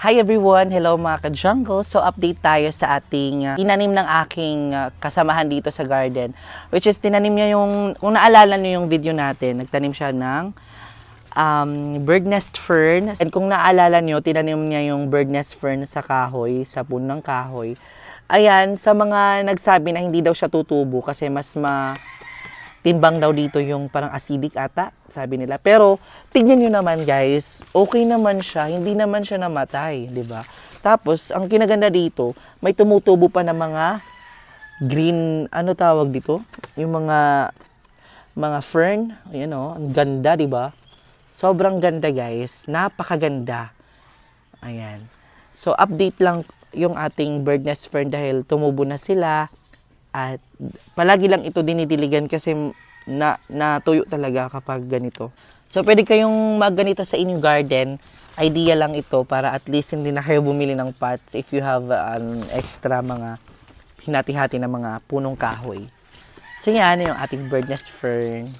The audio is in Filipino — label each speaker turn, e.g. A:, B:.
A: Hi everyone! Hello mga ka-jungle! So update tayo sa ating tinanim ng aking kasamahan dito sa garden. Which is tinanim niya yung, kung naalala niyo yung video natin, nagtanim siya ng bird nest fern. And kung naalala niyo, tinanim niya yung bird nest fern sa kahoy, sa puno ng kahoy. Ayan, sa mga nagsabi na hindi daw siya tutubo kasi mas timbang daw dito yung parang acidic ata, sabi nila. Pero, tignan nyo naman guys, okay naman siya, hindi naman siya namatay, di ba? Tapos, ang kinaganda dito, may tumutubo pa na mga green, ano tawag dito? Yung mga fern, ayan o, ang ganda, di ba? Sobrang ganda guys, napakaganda. Ayan. So, update lang yung ating bird nest fern dahil tumubo na sila. At palagi lang ito dinidiligan kasi natuyo talaga kapag ganito. So, pwede kayong magganito sa inyong garden. Idea lang ito para at least hindi na kayo bumili ng pots if you have an extra mga hinati-hati na mga punong kahoy. So, yan yung ating bird nest fern.